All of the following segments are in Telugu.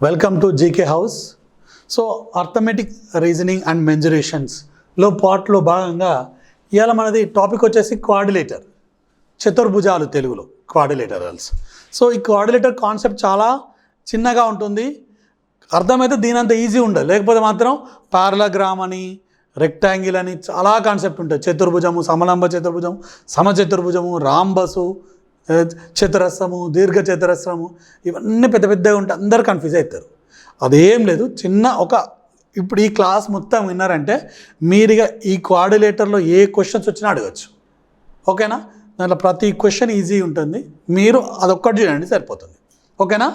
Welcome to GK house. So arithmetic reasoning and మెన్జరేషన్స్లో పార్ట్లో భాగంగా ఇవాళ మనది టాపిక్ వచ్చేసి క్వాడ్రిలేటర్, చతుర్భుజాలు తెలుగులో క్వాడ్రిలేటరల్స్. సో ఈ క్వాడ్రిలేటర్ కాన్సెప్ట్ చాలా చిన్నగా ఉంటుంది, అర్థమైతే దీనంత ఈజీ ఉండదు. లేకపోతే మాత్రం పారలగ్రామ్ అని, రెక్టాంగిల్ అని చాలా కాన్సెప్ట్ ఉంటుంది. చతుర్భుజము, సమలంబ చతుర్భుజము, సమచతుర్భుజము, రాంబసు, చతురస్రము, దీర్ఘ చతురస్రము, ఇవన్నీ పెద్ద పెద్దగా ఉంటాయి, అందరు కన్ఫ్యూజ్ అవుతారు. అదేం లేదు, చిన్న ఇప్పుడు ఈ క్లాస్ మొత్తం విన్నారంటే మీరుగా ఈ క్వాడ్రిలేటర్లో ఏ క్వశ్చన్స్ వచ్చినా అడగచ్చు. ఓకేనా? దాంట్లో ప్రతి క్వశ్చన్ ఈజీ ఉంటుంది, మీరు అదొక్కటి చూడండి సరిపోతుంది. ఓకేనా?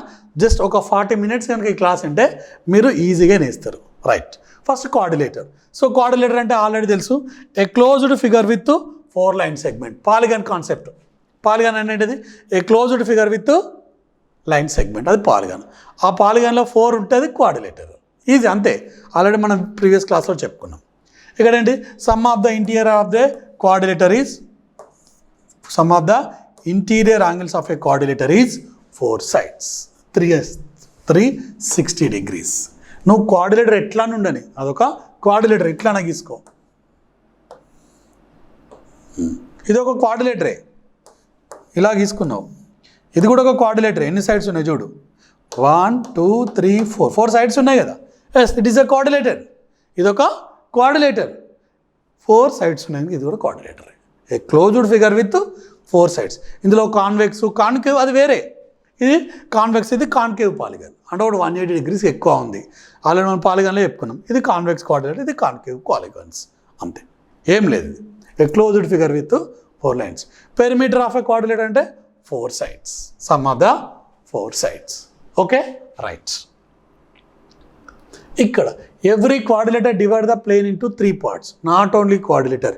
జస్ట్ ఒక 40 minutes కనుక ఈ క్లాస్ అంటే మీరు ఈజీగా నేస్తారు. Right, first quadrilateral. So quadrilateral అంటే ఆల్రెడీ తెలుసు, a closed figure with 4 line segment. Polygon concept. Polygon అనేది a closed figure with line segment, అది పాలిగన్. ఆ పాలిగన్లో 4 ఉంటుంది క్వాడ్రిలేటర్. ఈజీ, అంతే. ఆల్రెడీ మనం ప్రీవియస్ క్లాస్లో చెప్పుకున్నాం. ఇక్కడ ఏంటి, sum of the interior of the quadrilateral is, sum of the interior angles of a quadrilateral is 4 sides, 360 degrees. నువ్వు క్వాడ్రిలేటర్ ఎట్లా ఉండని, అదొక క్వాడ్రిలేటర్ ఎట్లా గీసుకో. ఇది ఒక క్వాడ్రిలేటరే, ఇలా గీసుకున్నావు. ఇది కూడా ఒక క్వాడ్రిలేటర్. ఎన్ని సైడ్స్ ఉన్నాయి చూడు, 1 2 3 4 సైడ్స్ ఉన్నాయి కదా. Yes, it is a quadrilateral. ఇది ఒక క్వాడ్రిలేటర్, 4 sides ఉన్నాయి. ఇది కూడా quadrilateral. A closed figure with 4 sides. ఇందులో కాన్వెక్స్, కాన్కేవ్ అది వేరే. ఇది కాన్వెక్స్, ఇది కాన్కేవ్ పాలిగన్. అంటే ఒకటి 180 degrees ఎక్కువ ఉంది. ఆల్రెడీ మనం పాలిగన్లో చెప్పుకున్నాం. ఇది కాన్వెక్స్ క్వాడ్రిలేటర్, ఇది కాన్కేవ్ పాలిగన్స్, అంతే, ఏం లేదు. ఇది a closed figure with 4 lines. Perimeter of a quadrilateral అంటే 4 sides, sum of the 4 sides. Okay, right. ఇక్కడ every quadrilateral divide the plane into 3 parts. Not only quadrilateral,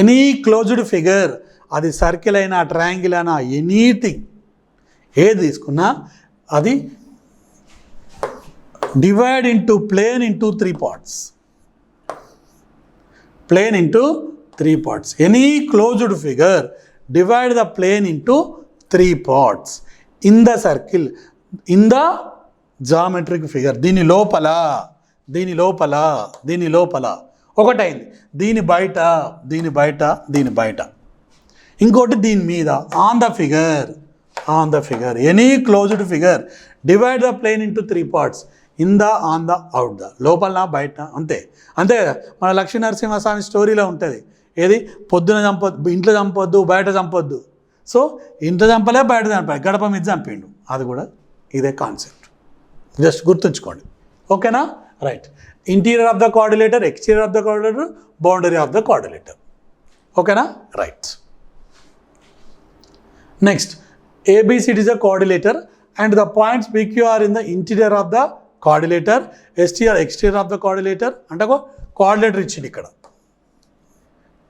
any closed figure, అది సర్కిల్ అయినా ట్రయాంగిల్ అయినా ఎనీథింగ్ ఏది తీసుకున్నా అది divide into plane into 3 parts. Plane into 3 parts. Any closed figure divide the plane into 3 parts in the circle, in the geometric figure. దీని లోపల, దీని లోపల, దీని లోపల ఒకటైంది, దీని బయట, దీని బయట, దీని బయట, ఇంకోటి దీని మీద. On the figure, on the figure, any closed figure divide the plane into 3 parts in the, on the, out the, లోపల బయట, అంతే. అంతే కదా, మన లక్ష్మీ నరసింహస్వామి స్టోరీలో ఉంటుంది. ఏది, పొద్దున చంపొద్దు, ఇంట్లో చంపొద్దు, బయట చంపొద్దు. సో ఇంట్లో చంపలే, బయట చంపాలి, గడప మీద చంపిండు. అది కూడా ఇదే కాన్సెప్ట్, జస్ట్ గుర్తుంచుకోండి. ఓకేనా? Right. Interior of the quadrilateral, exterior of the quadrilateral, boundary of the quadrilateral. ఓకేనా? Right. Next, ABCD is a quadrilateral and the points PQ are in the interior of the quadrilateral, ST are exterior of the quadrilateral. అంటే ఒక క్వాడ్రిలేటర్ ఇచ్చింది ఇక్కడ,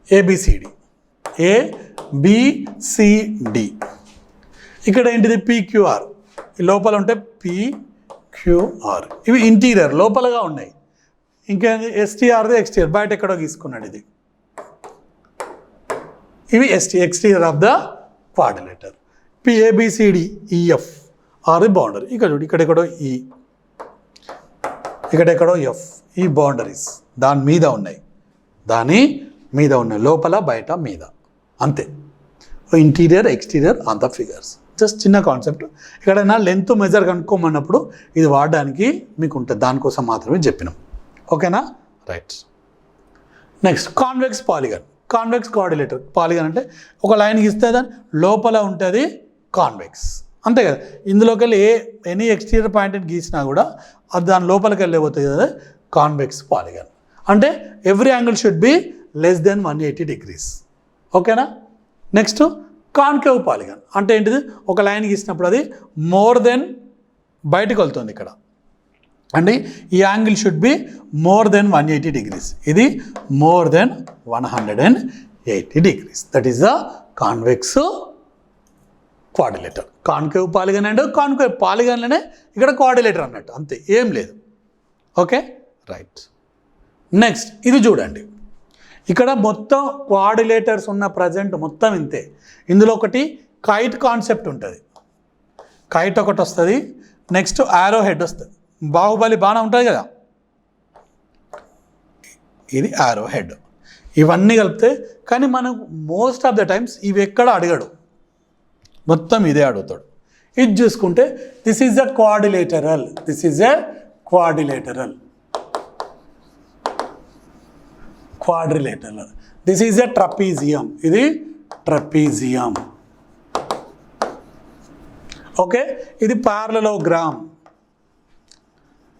ABCD, ABCD. ఇక్కడ ఏంటిది, PQR, లోపల ఉంటే PQR. ఇవి ఇంటీరియర్, లోపలగా ఉన్నాయి. ఇంకా STRది ఎక్స్టీరియర్, బయట ఎక్కడో గీసుకున్నాడు. ఇది ఇవి exterior of the quadrilateral. ABCD EF are the boundary. ఇక్కడ చూడు, ఇక్కడెక్కడో E, ఇక్కడెక్కడో F. ఈ బౌండరీస్ దాని మీద ఉన్నాయి, దాని మీద ఉన్నాయి, లోపల బయట మీద, అంతే. Interior exterior on the figures. Just చిన్న కాన్సెప్ట్. ఎక్కడైనా లెంత్ మెజర్ కనుక్కోమన్నప్పుడు ఇది వాడడానికి మీకు ఉంటుంది, దానికోసం మాత్రమే చెప్పినాం. ఓకేనా? Right. Next, convex polygon. Convex quadrilateral. Polygon అంటే ఒక లైన్ గీస్తే దాని లోపల ఉంటుంది కాన్వెక్స్, అంతే కదా. ఇందులోకి వెళ్ళి ఎనీ ఎక్స్టీరియర్ పాయింట్ గీసినా కూడా అది దాని లోపలికి వెళ్ళిపోతుంది కదా, కాన్వెక్స్ పాలిగన్. అంటే every angle should be less than 180 degrees. ఓకేనా? నెక్స్ట్, కాన్కేవ్ పాలిగన్ అంటే ఏంటిది, ఒక లైన్ గీసినప్పుడు అది మోర్ దెన్ బయటకు వెళ్తుంది ఇక్కడ, అంటే ఈ angle should be more than 180 degrees. ఇది more than 180 degrees. That is the convex quadrilateral. Concave polygon and concave పాలిగన్లోనే ఇక్కడ క్వాడ్రిలేటర్ అన్నట్టు, అంతే, ఏం లేదు. Okay, right. నెక్స్ట్, ఇది చూడండి, ఇక్కడ మొత్తం క్వాడ్రిలేటర్స్ ఉన్న ప్రజెంట్ మొత్తం ఇంతే. ఇందులో ఒకటి కైట్ కాన్సెప్ట్ ఉంటుంది, కైట్ ఒకటి వస్తుంది. నెక్స్ట్ ఆరో హెడ్ వస్తుంది, బాహుబలి బాణం ఉంటుంది కదా, ఇది యారో హెడ్. ఇవన్నీ కలిపితే, కానీ మనం మోస్ట్ ఆఫ్ ద టైమ్స్ ఇవి ఎక్కడ అడగడు, మొత్తం ఇదే అడుగుతాడు. ఇది చూసుకుంటే this is a quadrilateral, this is a quadrilateral, quadrilateral. This is a trapezium, ఇది ట్రపీజియం. ఓకే, ఇది పారలెలోగ్రామ్,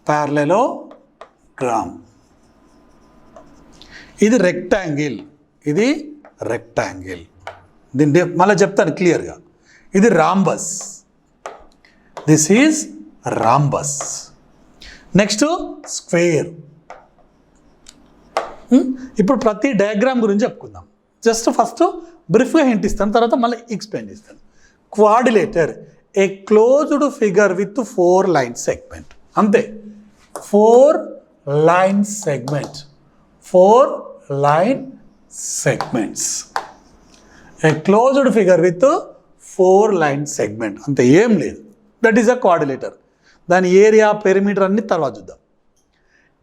పారలెలోగ్రామ్. ఇది రెక్టాంగిల్, ఇది రెక్టాంగిల్. దీన్ని మళ్ళీ చెప్తాను క్లియర్గా. ఇది rhombus, this is rhombus. Next square. ఇప్పుడు ప్రతి డయాగ్రామ్ గురించి చెప్పుకుందాం. జస్ట్ ఫస్ట్ బ్రీఫ్గా హింట్ ఇస్తాను, తర్వాత మళ్ళీ ఎక్స్ప్లెయిన్ చేస్తాను. Quadrilateral, a closed figure with 4 line segment. అంతే, 4 line segment, 4 line segments. A closed figure with 4 line segment, అంతే, ఏం లేదు. That is a quadrilateral. దాని ఏరియా, పెరిమీటర్ అన్ని తర్వాత చూద్దాం.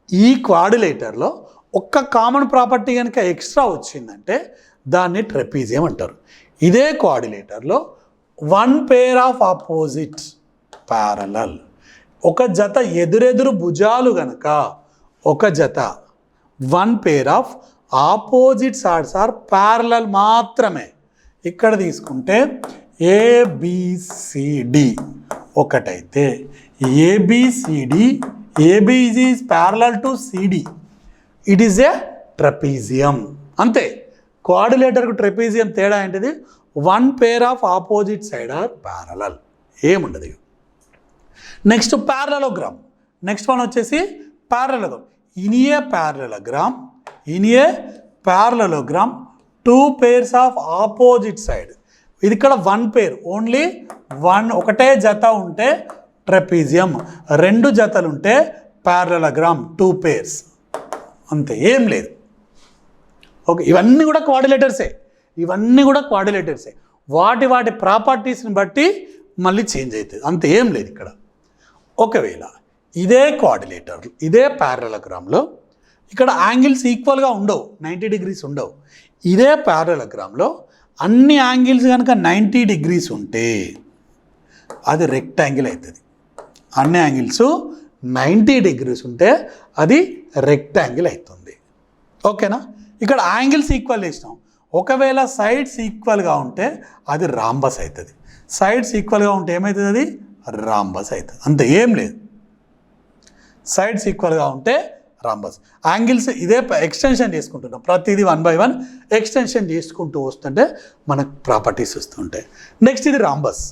ఈ క్వాడ్రిలేటర్లో ఒక్క కామన్ ప్రాపర్టీ కనుక ఎక్స్ట్రా వచ్చిందంటే దాన్ని ట్రెపీజియం అంటారు. ఇదే క్వాడ్రిలేటర్లో 1 పేర్ ఆఫ్ ఆపోజిట్ ప్యారలల్, ఒక జత ఎదురెదురు భుజాలు గనక, ఒక జత 1 pair of opposite sides are parallel మాత్రమే. ఇక్కడ తీసుకుంటే ఏబిసిడి ఒకటైతే, ABCD, AB is parallel to CD, it is a trapezium. అంతే, క్వాడ్రిలేటర్కు ట్రపీజియం తేడా ఏంటిది? 1 pair of opposite side are parallel, ఏముండదు. Next parallelogram. నెక్స్ట్ వన్ వచ్చేసి parallelogram. In a parallelogram, in a parallelogram 2 pairs of opposite side. ఇది ఇక్కడ 1 పేర్, ఓన్లీ 1, ఒకటే జత ఉంటే ట్రపీజియం, 2 జతలు ఉంటే ప్యారలలోగ్రామ్, 2 పేర్స్, అంతే, ఏం లేదు. ఓకే, ఇవన్నీ కూడా క్వాడ్రిలేటర్సే, ఇవన్నీ కూడా క్వాడ్రిలేటర్సే. వాటి ప్రాపర్టీస్ని బట్టి మళ్ళీ చేంజ్ అవుతుంది, అంత ఏం లేదు ఇక్కడ. ఒకవేళ ఇదే క్వాడ్రిలేటర్, ఇదే ప్యారలలోగ్రామ్లో ఇక్కడ యాంగిల్స్ ఈక్వల్గా ఉండవు, 90 డిగ్రీస్ ఉండవు. ఇదే ప్యారలలోగ్రామ్లో అన్ని యాంగిల్స్ కనుక 90 డిగ్రీస్ ఉంటే అది రెక్టాంగిల్ అవుతుంది. అన్ని యాంగిల్స్ 90 డిగ్రీస్ ఉంటే అది రెక్టాంగిల్ అవుతుంది. ఓకేనా? ఇక్కడ యాంగిల్స్ ఈక్వల్ చేసినాం. ఒకవేళ సైడ్స్ ఈక్వల్గా ఉంటే అది రాంబస్ అవుతుంది. సైడ్స్ ఈక్వల్గా ఉంటే ఏమవుతుంది? అది రాంబస్ అవుతుంది, అంత ఏం లేదు. సైడ్స్ ఈక్వల్గా ఉంటే రాంబస్. యాంగిల్స్ ఇదే ఎక్స్టెన్షన్ చేసుకుంటున్నాం, ప్రతిదీ 1 by 1 ఎక్స్టెన్షన్ చేసుకుంటూ వస్తుంటే మనకు ప్రాపర్టీస్ వస్తుంటాయి. నెక్స్ట్ ఇది రాంబస్.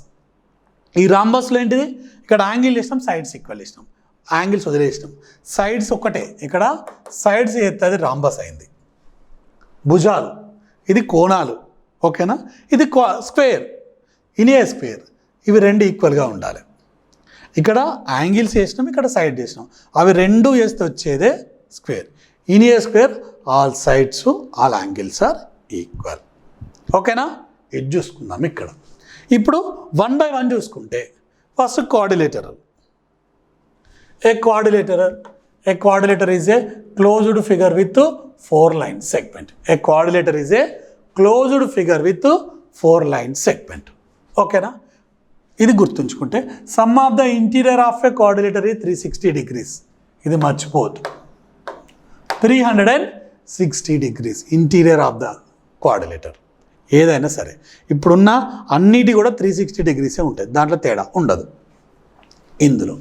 ఈ రాంబస్లో ఏంటిది? ఇక్కడ యాంగిల్ చేసినాం, సైడ్స్ ఈక్వల్ చేసినాం, యాంగిల్స్ వదిలేసినాం, సైడ్స్ ఒకటే, ఇక్కడ సైడ్స్ ఎత్తది రాంబస్ అయింది. భుజాలు, ఇది కోణాలు, ఓకేనా? ఇది స్క్వేర్, ఇనే స్క్వేర్, ఇవి 2 ఈక్వల్గా ఉండాలి. ఇక్కడ యాంగిల్స్ వేసినాం, ఇక్కడ సైడ్ చేసినాం, అవి 2 వేస్తే వచ్చేదే స్క్వేర్. ఇనే square, all sides all angles are equal. ఓకేనా? ఇది చూసుకుందాం ఇక్కడ. ఇప్పుడు 1 by 1 చూసుకుంటే first quadrilateral. A quadrilateral is a closed figure with 4 line segment. A quadrilateral is a closed figure with 4 line segment. ఓకేనా? ఇది గుర్తుంచుకుంటే sum of the interior of a quadrilateral is 360 degrees. ఇది మర్చిపోవద్దు, 360 degrees interior of the quadrilateral. ఏదైనా సరే ఇప్పుడున్న అన్నిటి కూడా 360 డిగ్రీసే ఉంటాయి, దాంట్లో తేడా ఉండదు. ఇందులో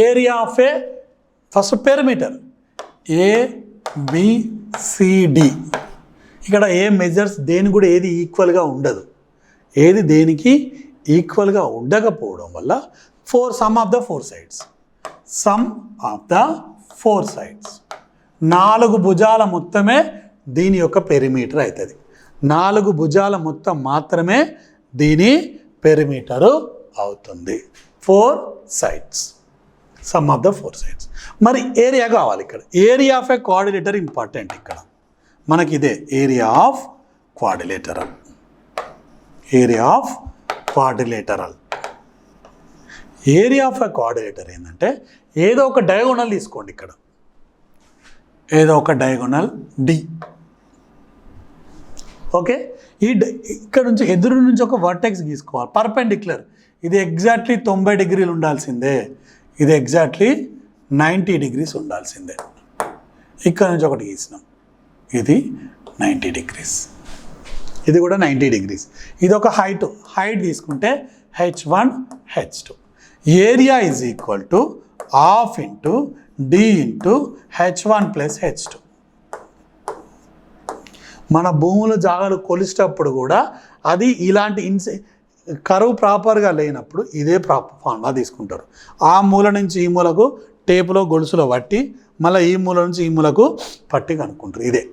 area of a first perimeter A B C D. ఇక్కడ ఏ మెజర్స్ దేని కూడా ఏది ఈక్వల్గా ఉండదు, ఏది దేనికి ఈక్వల్గా ఉండకపోవడం వల్ల some of the 4 sides, sum of the 4 sides, 4 భుజాల మొత్తమే దీని యొక్క పెరిమీటర్ అవుతుంది. 4 భుజాల మొత్తం మాత్రమే దీని పెరిమీటరు అవుతుంది. 4 sides, sum of the 4 sides. మరి ఏరియా కావాలి. ఇక్కడ area of a quadrilateral important. ఇక్కడ మనకి ఇదే area of quadrilateral, area of quadrilateral. Area of a quadrilateral ఏంటంటే ఏదో ఒక డయాగోనల్ తీసుకోండి, ఇక్కడ ఏదో ఒక డయాగోనల్ డి. ఓకే, ఇక్కడ నుంచి ఎదురు నుంచి ఒక వర్టెక్స్ గీసుకోవాలి పర్పెండిక్యులర్. ఇది ఎగ్జాక్ట్లీ 90 డిగ్రీలు ఉండాల్సిందే, ఇది ఎగ్జాక్ట్లీ 90 డిగ్రీస్ ఉండాల్సిందే. ఇక్కడ నుంచి ఒకటి గీసినాం, ఇది 90 డిగ్రీస్, ఇది కూడా 90 డిగ్రీస్. ఇది ఒక హైట్ తీసుకుంటే h1 h2. Area is equal to half into D into h1 plus h2. మన భూముల జాగాలు కొలిసేటప్పుడు కూడా అది ఇలాంటి కరువు ప్రాపర్గా లేనప్పుడు ఇదే ఫార్ములా తీసుకుంటారు. ఆ మూల నుంచి ఈ మూలకు టేపులో గొలుసులో పట్టి మళ్ళీ ఈ మూల నుంచి ఈ మూలకు పట్టి కనుక్కుంటారు. ఇదే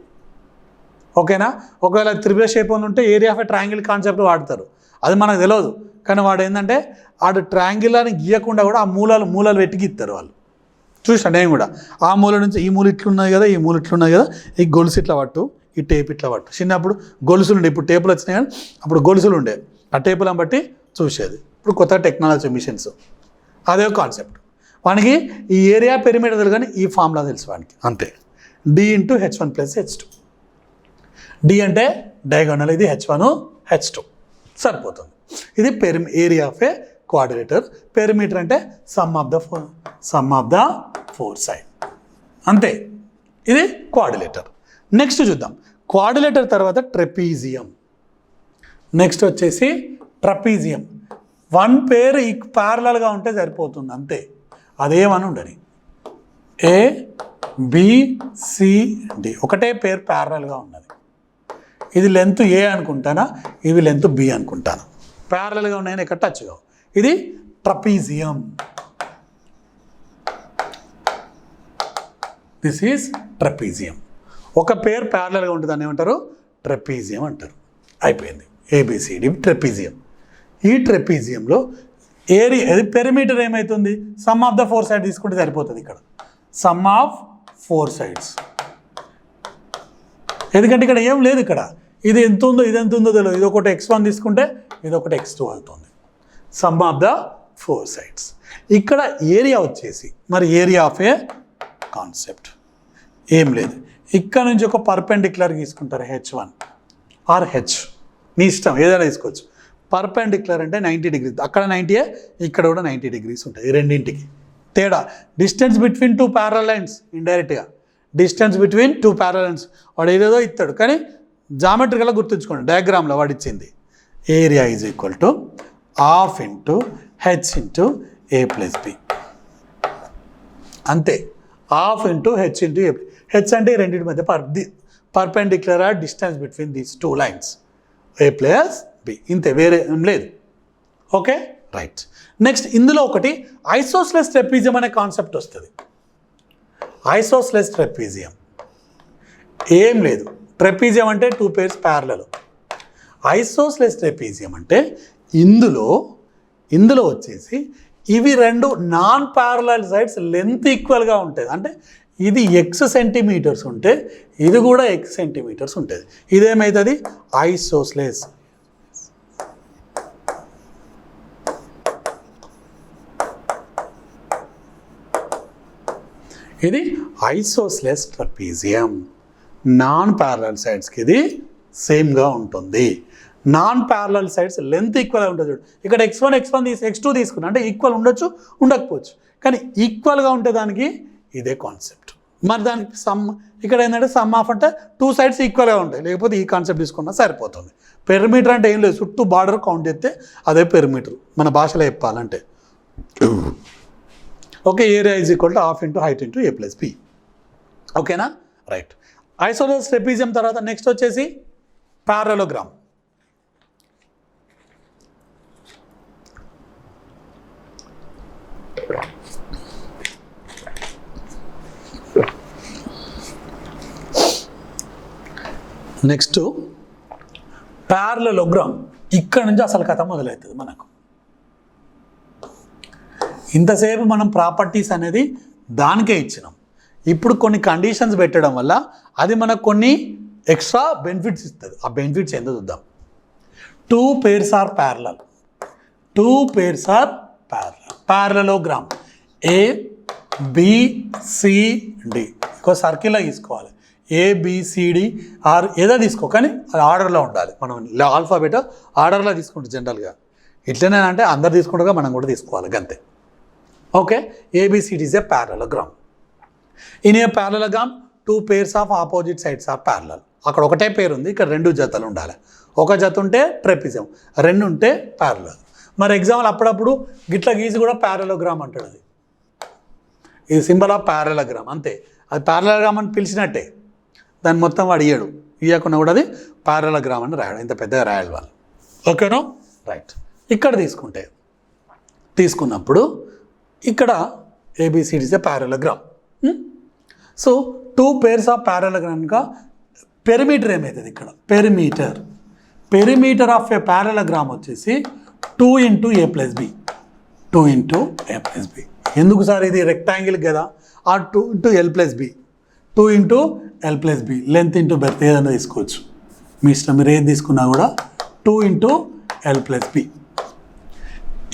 ఓకేనా. ఒకవేళ త్రిభుజ షేప్ ఉంటే area of a triangle concept వాడతారు, అది మనకు తెలియదు. కానీ వాడు ఏంటంటే వాడు ట్రయాంగిల్ అని గీయకుండా కూడా ఆ మూలలు పెట్టి గీస్తారు వాళ్ళు. చూసా నేను కూడా ఆ మూల నుంచి ఈ మూల ఇట్లున్నది కదా, ఈ మూల ఇట్లున్నది కదా, ఈ గొలుసు ఇట్లా పట్టు, ఈ టేప్ ఇట్లా పట్టు. చిన్నప్పుడు గొలుసులు ఉండే, ఇప్పుడు టేపులు వచ్చినాయి కానీ అప్పుడు గొలుసులు ఉండే, ఆ టేపులను బట్టి చూసేది. ఇప్పుడు కొత్త టెక్నాలజీ మిషన్స్, అదే కాన్సెప్ట్. వానికి ఈ ఏరియా పెరిమీటర్ తెలుసు కానీ ఈ ఫార్ములా తెలుసు వానికి, అంతే. D into h1 plus h2. D అంటే డయాగోనల్, ఇది h1 h2 సరిపోతుంది. ఇది area of a quadrilateral. Perimeter అంటే sum of the four side, అంతే. ఇది క్వాడ్రిలేటర్. నెక్స్ట్ చూద్దాం, క్వాడ్రిలేటర్ తర్వాత ట్రెపీజియం. నెక్స్ట్ వచ్చేసి ట్రపీజియం. వన్ పేర్ ఈ ప్యారలల్గా ఉంటే సరిపోతుంది, అంతే. అదేమని ఉండని ఏ బి సి డి ఒకటే పేరు ప్యారలల్గా ఉన్నది. ఇది లెంత్ ఏ అనుకుంటానా, ఇవి లెంత్ బి అనుకుంటాను. ప్యారలల్గా ఉన్నాయని ఇక్కడ టచ్ కావు. ఇది ట్రపీజియం. This is trapezium. ఒక పేరు ప్యారలల్గా ఉంటుంది, దాన్ని ఏమంటారు, ట్రెపీజియం అంటారు. అయిపోయింది, ఏబిసిడి ట్రెపీజియం. ఈ ట్రెపీజియంలో ఏరియా పెరిమీటర్ ఏమవుతుంది, some of the four side తీసుకుంటే సరిపోతుంది. ఇక్కడ సమ్ ఆఫ్ ఫోర్ సైడ్స్, ఎందుకంటే ఇక్కడ ఏం లేదు. ఇక్కడ ఇది ఎంత ఉందో ఇది ఎంత ఉందో తెలియదు. ఇది ఒకటి x1 తీసుకుంటే ఇది ఒకటి x2 అవుతుంది. Some of the four sides. ఇక్కడ ఏరియా వచ్చేసి మరి ఏరియా ఆఫ్ ఏ కాన్సెప్ట్ ఏం లేదు. ఇక్కడ నుంచి ఒక పర్పెండిక్యులర్ తీసుకుంటారు, h1 ఆర్ h, నీ ఇష్టం ఏదైనా తీసుకోవచ్చు. పర్పెండిక్యులర్ అంటే 90 డిగ్రీస్, అక్కడ 90, ఇక్కడ కూడా 90 డిగ్రీస్ ఉంటుంది. రెండింటికి తేడా distance between two parallel lines. ఇండైరెక్ట్గా distance between two parallel lines వాడు ఏదేదో ఇస్తాడు, కానీ జామెట్రికల్గా గుర్తుంచుకోండి, డయాగ్రామ్లో వాడు ఇచ్చింది. Area is equal to half into H into A plus B, అంతే. Half into H into A. H అంటే రెండింటి మధ్య perpendicular or distance between these two lines, A plus B, ఇంతే, వేరే ఏం లేదు. Okay, right. నెక్స్ట్ ఇందులో ఒకటి ఐసోస్లెస్ ట్రెపీజియం అనే కాన్సెప్ట్ వస్తుంది. ఐసోస్లెస్ ట్రెపీజియం ఏం లేదు. ట్రెపీజియం అంటే two pairs parallel. Isosceles trapezium అంటే ఇందులో వచ్చేసి ఇవి రెండు నాన్ ప్యారలల్ సైడ్స్ లెంత్ ఈక్వల్గా ఉంటుంది. అంటే ఇది x సెంటీమీటర్స్ ఉంటే ఇది కూడా x సెంటీమీటర్స్ ఉంటుంది. ఇదేమవుతుంది, ఐసోస్లెస్. ఇది ఐసోస్లెస్ ట్రపీజియం. నాన్ ప్యారలల్ సైడ్స్కి ఇది సేమ్గా ఉంటుంది. నాన్ ప్యారలల్ సైడ్స్ లెంత్ ఈక్వల్గా ఉంటుంది. చూడు ఇక్కడ x1 x2 తీసుకున్నా అంటే ఈక్వల్ ఉండొచ్చు, ఉండకపోవచ్చు, కానీ ఈక్వల్గా ఉంటే దానికి ఇదే కాన్సెప్ట్. మరి దానికి ఇక్కడ ఏంటంటే సమ్ ఆఫ్ అంటే టూ సైడ్స్ ఈక్వల్గా ఉంటాయి, లేకపోతే ఈ కాన్సెప్ట్ తీసుకున్నా సరిపోతుంది. పెరిమీటర్ అంటే ఏం లేదు, చుట్టూ బార్డర్ కౌంట్ చేస్తే అదే పెరిమీటర్ మన భాషలో చెప్పాలంటే. Okay, area is equal to half into height into A plus B. ఓకేనా, రైట్. ఐసోస్లెస్ ట్రెపీజియం తర్వాత నెక్స్ట్ వచ్చేసి ప్యారలోగ్రామ్. Next parallelogram. ఇక్కడ నుంచి అసలు కథ మొదలవుతుంది మనకు. ఇంతసేపు మనం ప్రాపర్టీస్ అనేది దానికే ఇచ్చినాం. ఇప్పుడు కొన్ని కండిషన్స్ పెట్టడం వల్ల అది మనకు కొన్ని ఎక్స్ట్రా బెనిఫిట్స్ ఇస్తుంది. ఆ బెనిఫిట్స్ ఏందో చూద్దాం. Two pairs are parallel. Parallelogram ABCD ఇంకో సర్కిల్లో తీసుకోవాలి. ABCD ఆర్ ఏదో తీసుకో, కానీ అది ఆర్డర్లో ఉండాలి. మనం ఆల్ఫాబెట్ ఆర్డర్లో తీసుకుంటాం జనరల్గా. ఇట్లనే అంటే అందరు తీసుకుంటాగా మనం కూడా తీసుకోవాలి గంతే. Okay, ABCD is a parallelogram. In a parallelogram 2 pairs of opposite sides are parallel. అక్కడ ఒకటే పేరు ఉంది, ఇక్కడ 2 జతలు ఉండాలి. ఒక జత ఉంటే ట్రెపిజం, 2 ఉంటే ప్యారలల్. మరి ఎగ్జాంపుల్ అప్పుడప్పుడు గిట్ల గీసి కూడా ప్యారలలోగ్రామ్ అంటాడు. అది ఇది సింబల్ ఆఫ్ ప్యారలలోగ్రామ్ అంతే. అది ప్యారలలోగ్రామ్ అని పిలిచినట్టే, దాన్ని మొత్తం వాడు ఇవ్వకుండా కూడా అది ప్యారలలోగ్రామ్ అని రాయడం. ఇంత పెద్దగా రాయాలి వాళ్ళు. ఓకేనా, రైట్. ఇక్కడ తీసుకున్నప్పుడు ఇక్కడ ABCD is a parallelogram. So 2 pairs of parallelogram కనుక పెరిమీటర్ ఏమవుతుంది ఇక్కడ? పెరిమీటర్ ఆఫ్ ఏ ప్యారలలోగ్రామ్ వచ్చేసి 2 × A + B. 2 × A + B. ఎందుకు సార్ ఇది రెక్టాంగిల్ కదా? ఆ 2 × L + B. 2 × L + B. Length into berth ఏదైనా తీసుకోవచ్చు మీ ఇష్టం. మీరు ఏది తీసుకున్నా కూడా 2 × L + B.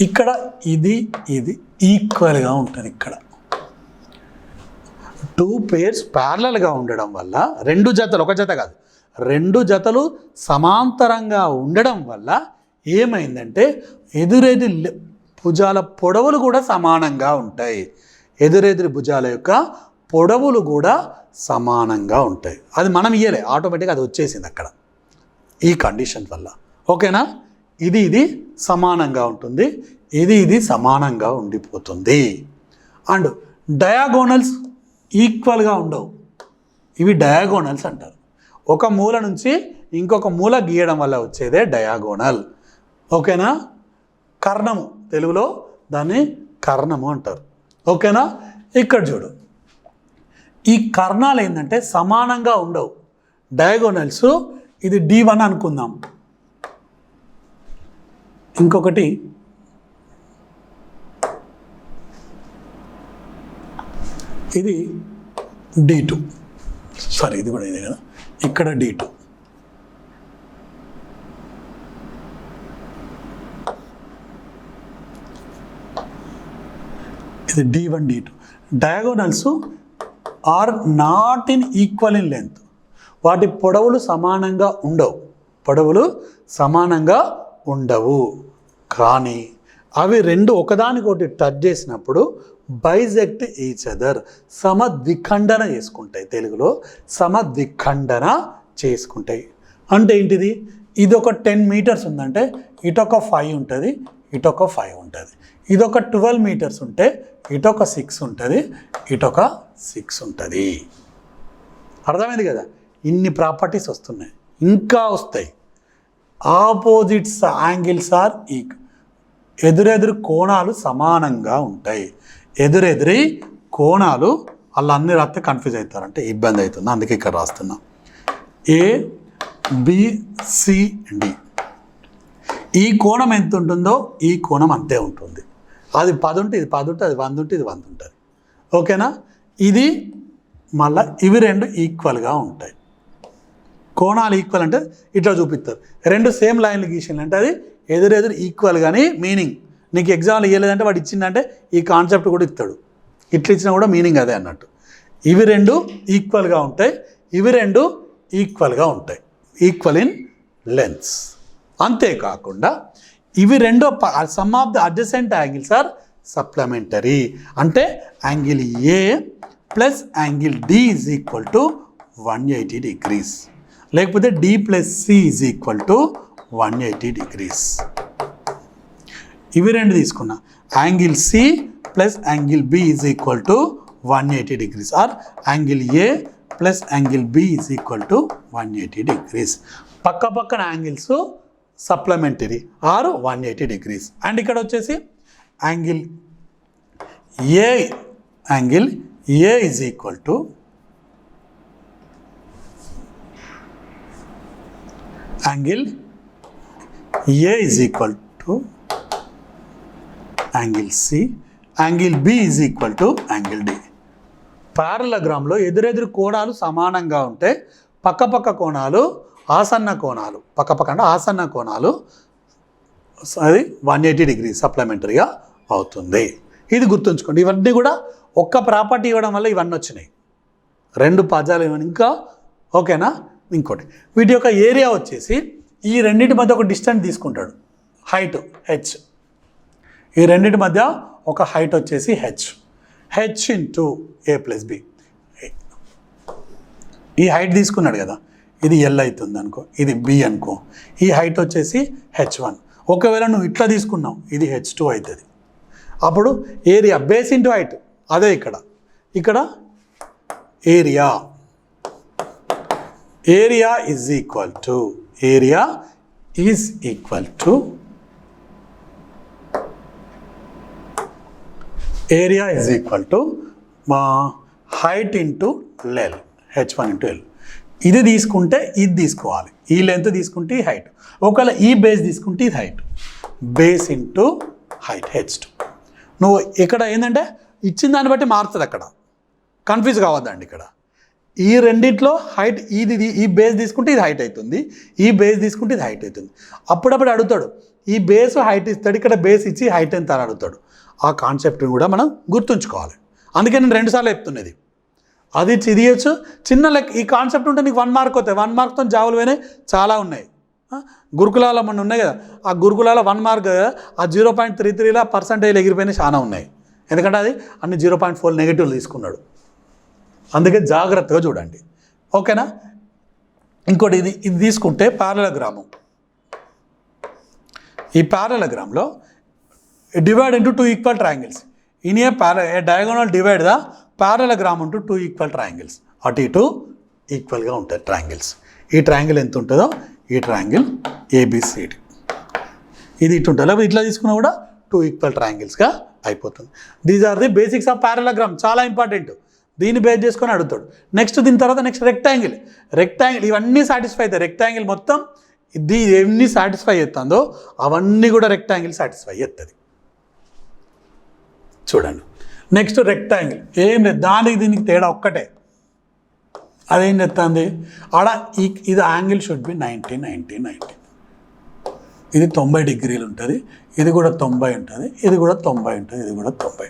ఇక్కడ ఇది ఈక్వల్గా ఉంటుంది. ఇక్కడ 2 pairs ప్యారలల్గా ఉండడం వల్ల 2 జతలు, ఒక జత కాదు 2 జతలు సమాంతరంగా ఉండడం వల్ల ఏమైందంటే ఎదురెదురు భుజాల పొడవులు కూడా సమానంగా ఉంటాయి. ఎదురెదురు భుజాల యొక్క పొడవులు కూడా సమానంగా ఉంటాయి. అది మనం ఇయ్యలే, ఆటోమేటిక్గా అది వచ్చేసింది అక్కడ ఈ కండిషన్ వల్ల. ఓకేనా, ఇది సమానంగా ఉంటుంది, ఇది సమానంగా ఉండిపోతుంది. అండ్ డయాగోనల్స్ ఈక్వల్గా ఉండవు. ఇవి డయాగోనల్స్ అంటారు. ఒక మూల నుంచి ఇంకొక మూల గీయడం వల్ల వచ్చేదే డయాగోనల్. ఓకేనా, కర్ణము, తెలుగులో దాన్ని కర్ణము అంటారు. ఓకేనా, ఇక్కడ చూడు, ఈ కర్ణాలు ఏంటంటే సమానంగా ఉండవు. డయాగోనల్స్ ఇది D1 అనుకుందాం, ఇంకొకటి ఇది D2. సారీ, ఇది కూడా ఇదే కదా, ఇక్కడ D2. ఇది D1 D2. Diagonals are not in equal in length. వాటి పొడవులు సమానంగా ఉండవు. కానీ అవి 2 ఒకదానికొకటి టచ్ చేసినప్పుడు బైజెక్ట్ ఈచ్ అదర్, సమద్విఖండన చేసుకుంటాయి. తెలుగులో సమద్విఖండన చేసుకుంటాయి అంటే ఏంటిది? ఇది ఒక 10 meters ఉందంటే ఇటొక 5 ఉంటుంది, ఇటొక 5 ఉంటుంది. ఇదొక 12 meters ఉంటే ఇటొక 6 ఉంటుంది, ఇటొక 6 ఉంటుంది. అర్థమైంది కదా? ఇన్ని ప్రాపర్టీస్ వస్తున్నాయి, ఇంకా వస్తాయి. ఆపోజిట్స్ యాంగిల్స్ ఆర్ ఎదురెదురు కోణాలు సమానంగా ఉంటాయి. ఎదురెదురి కోణాలు అలా అన్ని రాస్తే కన్ఫ్యూజ్ అవుతారంటే ఇబ్బంది అవుతుంది, అందుకే ఇక్కడ రాస్తున్నా. ABCD ఈ కోణం ఎంత ఉంటుందో ఈ కోణం అంతే ఉంటుంది. అది 10 ఉంటే ఇది 10 ఉంటుంది, అది 100 ఉంటే ఇది 100 ఉంటుంది. ఓకేనా, ఇది మళ్ళీ ఇవి 2 ఈక్వల్గా ఉంటాయి. కోణాలు ఈక్వల్ అంటే ఇట్లా చూపిస్తారు. 2 సేమ్ లైన్లు గీసిందంటే అది ఎదురెదురు ఈక్వల్. కానీ మీనింగ్ నీకు ఎగ్జామ్లు ఇవ్వలేదంటే వాడు ఇచ్చిందంటే ఈ కాన్సెప్ట్ కూడా ఇస్తాడు. ఇట్లా ఇచ్చినా కూడా మీనింగ్ అదే అన్నట్టు. ఇవి 2 ఈక్వల్గా ఉంటాయి, ఇవి 2 ఈక్వల్గా ఉంటాయి, ఈక్వల్ ఇన్ లెన్స్. అంతేకాకుండా ఇవి 2 sum of the adjacent angles are supplementary. అంటే angle A plus angle D is equal to 180 degrees, లేకపోతే D + C is equal to 180 degrees. ఇవి 2 తీసుకున్నా, angle C plus angle B is equal to 180 degrees or angle A plus angle B is equal to 180 degrees. పక్కన angles supplementary are 180 degrees. And ఇక్కడ వచ్చేసి angle A is equal to angle A is equal to angle C, angle B is equal to angle D. ప్యారలలోగ్రామ్లో ఎదురెదురు కోణాలు సమానంగా ఉంటే పక్క కోణాలు ఆసన్న కోణాలు, పక్క అంటే ఆసన్న కోణాలు అది 180 degrees సప్లిమెంటరీగా అవుతుంది. ఇది గుర్తుంచుకోండి. ఇవన్నీ కూడా ఒక్క ప్రాపర్టీ ఇవ్వడం వల్ల ఇవన్నీ వచ్చినాయి. 2 పదాలు ఇవ్వని ఇంకా ఓకేనా. ఇంకోటి వీటి యొక్క ఏరియా వచ్చేసి ఈ రెండింటి మధ్య ఒక డిస్టెన్స్ తీసుకుంటాడు, హైట్ హెచ్. ఈ రెండింటి మధ్య ఒక హైట్ వచ్చేసి హెచ్ ఇంటూ a + b. ఈ హైట్ తీసుకున్నాడు కదా, ఇది ఎల్ అవుతుంది అనుకో, ఇది బి అనుకో, ఈ హైట్ వచ్చేసి h1. ఒకవేళ నువ్వు ఇట్లా తీసుకున్నావు, ఇది h2 అవుతుంది. అప్పుడు ఏరియా బేస్ ఇంటూ హైట్, అదే ఇక్కడ ఏరియా ఈజ్ ఈక్వల్ టు మా హైట్ ఇంటూ లెల్, h1 ఇంటూ ఎల్. ఇది తీసుకుంటే ఇది తీసుకోవాలి, ఈ లెంత్ తీసుకుంటే ఈ హైట్. ఒకవేళ ఈ బేస్ తీసుకుంటే ఇది height, base into height h2. నువ్వు ఇక్కడ ఏంటంటే ఇచ్చిన దాన్ని బట్టి మారుతుంది, అక్కడ కన్ఫ్యూజ్ కావద్దండి. ఇక్కడ ఈ రెండిట్లో హైట్ ఈ బేస్ తీసుకుంటే ఇది హైట్ అవుతుంది, ఈ బేస్ తీసుకుంటే ఇది హైట్ అవుతుంది. అప్పుడప్పుడు అడుగుతాడు, ఈ బేస్ హైట్ ఇస్తాడు, ఇక్కడ బేస్ ఇచ్చి హైట్ ఎంత అని అడుగుతాడు. ఆ కాన్సెప్ట్ని కూడా మనం గుర్తుంచుకోవాలి. అందుకే నేను 2 సార్లు చెప్తున్నది. అది చిదియచ్చు చిన్న లెక్క. ఈ కాన్సెప్ట్ ఉంటే నీకు 1 మార్క్ అవుతాయి. 1 మార్క్తో జాబులు పోయినాయి చాలా ఉన్నాయి. గురుకులాల మన ఉన్నాయి కదా, ఆ గురుకులాల 1 మార్క్ ఆ 0.33లా పర్సంటేజ్ ఎగిరిపోయినాయి చాలా ఉన్నాయి. ఎందుకంటే అది అన్ని 0.4 నెగిటివ్లు తీసుకున్నాడు. అందుకే జాగ్రత్తగా చూడండి, ఓకేనా. ఇంకోటి ఇది తీసుకుంటే పారలగ్రాము. ఈ పారలగ్రామ్లో divide into 2 equal triangles. In a diagonal divide the parallelogram into 2 equal triangles. అటు ఇటు ఈక్వల్గా ఉంటాయి ట్రయాంగిల్స్. ఈ ట్రయాంగిల్ ఎంత ఉంటుందో ఈ ట్రయాంగిల్ ABCD ఇది ఇటు ఉంటుంది. లేకపోతే ఇట్లా తీసుకున్నా కూడా 2 ఈక్వల్ ట్రయాంగిల్స్గా అయిపోతుంది. These are the basics of parallelogram. చాలా ఇంపార్టెంట్. దీన్ని బేస్ చేసుకొని అడుగుతాడు. దీని తర్వాత నెక్స్ట్ రెక్టాంగిల్. ఇవన్నీ సాటిస్ఫై అవుతాయి. రెక్టాంగిల్ మొత్తం ఇది ఎన్ని సాటిస్ఫై చేస్తుందో అవన్నీ కూడా రెక్టాంగిల్ సాటిస్ఫై చేస్తుంది. చూడండి, నెక్స్ట్ రెక్టాంగిల్ ఏం లేదు, దానికి దీనికి తేడా ఒక్కటే. అదేం చెప్తుంది ఆడ ఇది యాంగిల్ షుడ్ బి 90. ఇది 90 డిగ్రీలు ఉంటుంది, ఇది కూడా 90 ఉంటుంది, ఇది కూడా 90 ఉంటుంది, ఇది కూడా 90.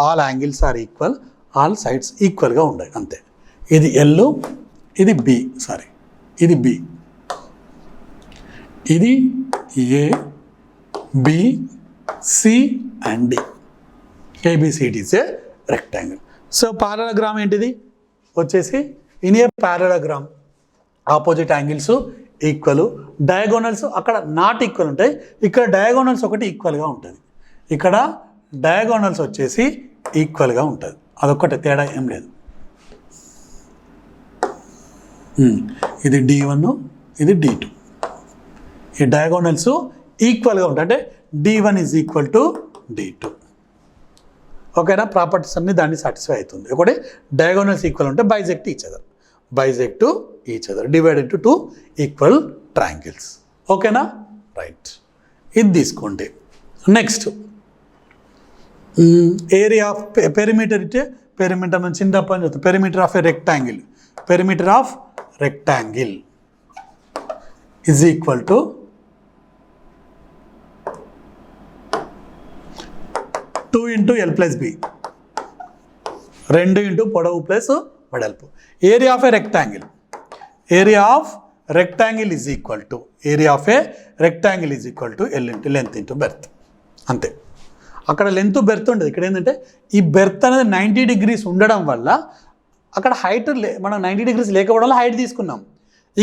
All angles are equal, all sides ఈక్వల్గా ఉన్నాయి అంతే. ఇది ఎల్, ఇది బి, ఇది బి, ఇది A, B, C and D. ABCD is a rectangle. So parallelogram ఏంటిది వచ్చేసి in a parallelogram opposite angles equal, diagonals అక్కడ నాట్ ఈక్వల్ ఉంటాయి, ఇక్కడ డయాగోనల్స్ ఒకటి ఈక్వల్గా ఉంటుంది, ఇక్కడ డయాగోనల్స్ వచ్చేసి ఈక్వల్గా ఉంటుంది. అదొక్కటి తేడా ఏం లేదు. ఇది D1, ఇది D2. ఈ డయాగోనల్స్ ఈక్వల్గా ఉంటాయి, అంటే D1 is equal to D2. ఓకేనా. ప్రాపర్టీస్ అన్ని దాన్ని సాటిస్ఫై అవుతుంది. ఒకటి డయాగోనల్స్ ఈక్వల్ ఉంటే bisect each other, divide into 2 equal triangles. ఓకేనా, రైట్. ఇది తీసుకోండి. నెక్స్ట్ ఏరియా ఆఫ్ పెరిమీటర్ ఇచ్చే పెరిమీటర్ నుంచి చిన్నప్పని చెప్తాం. Perimeter of rectangle is equal to 2 into L + B, 2 into పొడవు ప్లస్ వెడల్పు. Area of rectangle is equal to L into length into breadth. అంతే. అక్కడ లెంత్ బెర్త్ ఉండదు. ఇక్కడ ఏంటంటే ఈ బెర్త్ అనేది 90 డిగ్రీస్ ఉండడం వల్ల అక్కడ హైట్ మనం 90 డిగ్రీస్ లేకపోవడం వల్ల హైట్ తీసుకున్నాం.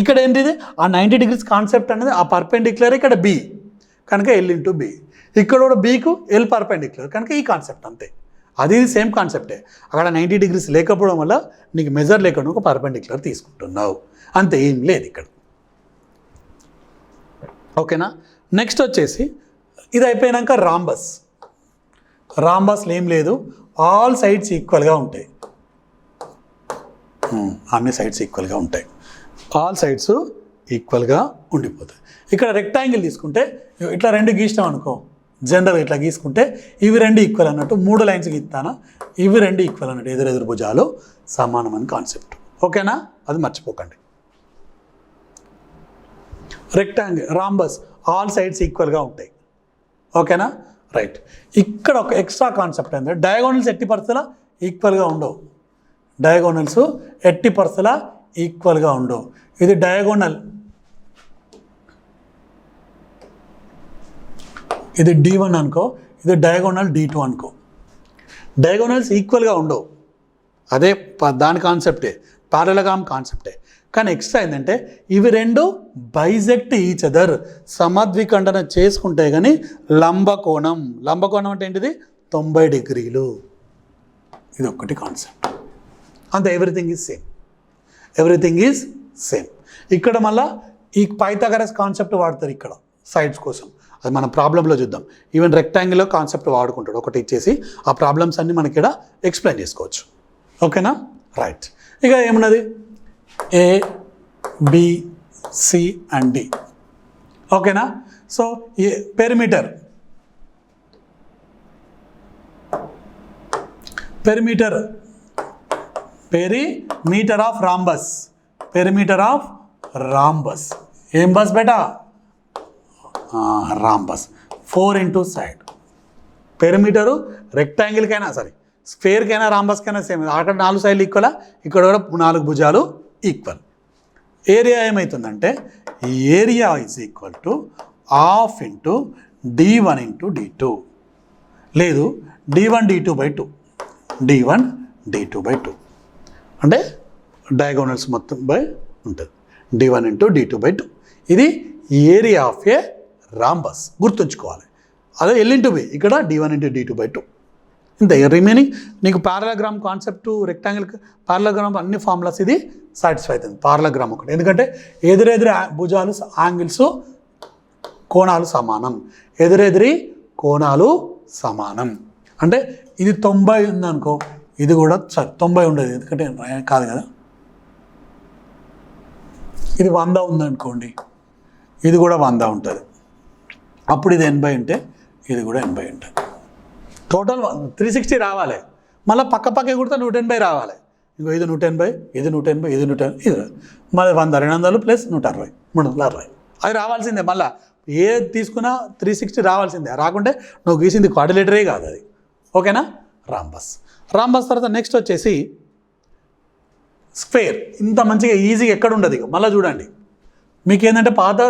ఇక్కడ ఏంటిది ఆ 90 డిగ్రీస్ కాన్సెప్ట్ అనేది ఆ పర్పెండిక్యులర్ ఇక్కడ B కనుక L ఇంటూ B. ఇక్కడ కూడా Bకు L పర్పెండిక్యులర్ కనుక ఈ కాన్సెప్ట్ అంతే. అది సేమ్ కాన్సెప్టే. అక్కడ 90 డిగ్రీస్ లేకపోవడం వల్ల నీకు మెజర్ లేకుండా ఒక పర్పెండిక్యులర్ తీసుకుంటున్నావు అంతే, ఏం లేదు ఇక్కడ. ఓకేనా. నెక్స్ట్ వచ్చేసి ఇది అయిపోయాక రాంబస్లో ఏం లేదు, ఆల్ సైడ్స్ ఈక్వల్గా ఉంటాయి. అన్ని సైడ్స్ ఈక్వల్గా ఉంటాయి, ఆల్ సైడ్స్ ఈక్వల్గా ఉండిపోతాయి. ఇక్కడ రెక్టాంగిల్ తీసుకుంటే ఇట్లా 2 గీసినాం అనుకో, జనరల్ ఇట్లా గీసుకుంటే ఇవి 2 ఈక్వల్ అన్నట్టు, 3 లైన్స్ గీస్తానా, ఇవి 2 ఈక్వల్ అన్నట్టు, ఎదురెదురు భుజాలు సమానం అని కాన్సెప్ట్. ఓకేనా, అది మర్చిపోకండి. రెక్టాంగిల్ రాంబస్ ఆల్ సైడ్స్ ఈక్వల్గా ఉంటాయి. ఓకేనా, రైట్. ఇక్కడ ఒక ఎక్స్ట్రా కాన్సెప్ట్ ఏంటంటే డయాగోనల్స్ ఎట్టి పరిస్థితుల ఈక్వల్గా ఉండవు. డయాగోనల్స్ ఎట్టి పరిస్థితుల ఈక్వల్గా ఉండవు. ఇది డయాగోనల్, ఇది D1 అనుకో, ఇది డయాగోనల్ D2 అనుకో. డయాగోనల్స్ ఈక్వల్గా ఉండవు, అదే దాని కాన్సెప్టే, పారలగ్రామ్ కాన్సెప్టే. కానీ ఎక్స్ట్రా ఏంటంటే ఇవి రెండు బైజెక్ట్ ఈచ్ అదర్, సమద్విఖండన చేసుకుంటే కానీ లంబకోణం. లంబకోణం అంటే ఏంటిది? 90 డిగ్రీలు. ఇది ఒక్కటి కాన్సెప్ట్ అంతే. Everything is same, everything is same. ఇక్కడ మళ్ళీ ఈ పైథాగరస్ కాన్సెప్ట్ వాడతారు ఇక్కడ సైడ్స్ కోసం, అది మన ప్రాబ్లంలో చూద్దాం. ఈవెన్ రెక్టాంగిల్లో కాన్సెప్ట్ వాడుకుంటాడు ఒకటి ఇచ్చేసి, ఆ ప్రాబ్లమ్స్ అన్నీ మనకి ఇక్కడ ఎక్స్ప్లెయిన్ చేసుకోవచ్చు. ఓకేనా? రైట్. ఇక ఏమున్నది? A, B, C and D. ఓకేనా? సో ఈ perimeter of rhombus, perimeter of rhombus. ఏం బస్ బేటా? రాంబస్. 4 into side. పెరిమీటరు రెక్టాంగిల్కైనా సరే, స్క్వేర్కైనా రాంబస్కైనా సేమ్. అక్కడ 4 సైడ్లు ఈక్వల్, ఇక్కడ కూడా 4 భుజాలు ఈక్వల్. ఏరియా ఏమవుతుందంటే area is equal to half into D1 into D2, లేదు D1 D2/2, D1 D2/2 అంటే డయాగోనల్స్ మొత్తం బై ఉంటుంది. D1 ఇంటూ D2/2 ఇది ఏరియా ఆఫ్ ఏ రాంబస్, గుర్తుంచుకోవాలి. అదే L ఇంటూ B, ఇక్కడ D1 ఇంటూ D2/2 ఇంతే. రిమైనింగ్ నీకు పారలగ్రామ్ కాన్సెప్ట్, రెక్టాంగిల్ పారలగ్రామ్ అన్ని ఫార్ములాస్ ఇది సాటిస్ఫై అవుతుంది. పారలగ్రామ్ ఒకటి, ఎందుకంటే ఎదురెదురు భుజాలు యాంగిల్స్ కోణాలు సమానం, ఎదురెదిరి కోణాలు సమానం. అంటే ఇది 90 ఉందనుకో, ఇది కూడా 90 ఉండదు, ఎందుకంటే కాదు కదా. ఇది 100 ఉందనుకోండి, ఇది కూడా 100 ఉంటుంది. అప్పుడు ఇది 80 ఉంటే ఇది కూడా 80 ఉంటుంది. టోటల్ 360 రావాలి. మళ్ళీ పక్క కుడితే 180 రావాలి. ఇంకో ఇది 180, ఇది 180, ఇది 180, ఇది మళ్ళీ 100, 200 ప్లస్ 160, 360 అది రావాల్సిందే. మళ్ళీ ఏది తీసుకున్నా 360 రావాల్సిందే. రాకుంటే నువ్వు గీసింది క్వాడ్రిలేటరే కాదు అది. ఓకేనా? రాంబస్. రాంబస్ తర్వాత నెక్స్ట్ వచ్చేసి స్క్వేర్. ఇంత మంచిగా ఈజీగా ఎక్కడ ఉండదు. ఇక మళ్ళీ చూడండి, మీకు ఏంటంటే పాత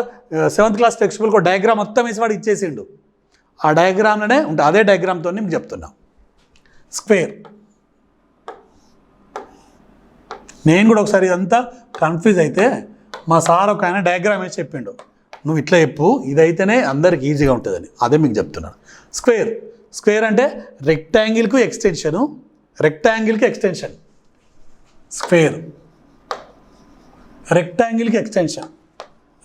7th class text book diagram మొత్తం వేసి వాడు ఇచ్చేసిండు. ఆ డయాగ్రామ్లోనే ఉంటుంది, అదే డయాగ్రామ్తో మీకు చెప్తున్నా. స్క్వేర్ నేను కూడా ఒకసారి ఇదంతా కన్ఫ్యూజ్ అయితే మా సార్ ఒక ఆయన డయాగ్రామ్ వేసి చెప్పిండు, నువ్వు ఇట్లా చెప్పు, ఇదైతేనే అందరికి ఈజీగా ఉంటుందని. అదే మీకు చెప్తున్నాను. స్క్వేర్ అంటే రెక్టాంగిల్కు ఎక్స్టెన్షన్. స్క్వేర్ రెక్టాంగిల్కి ఎక్స్టెన్షన్.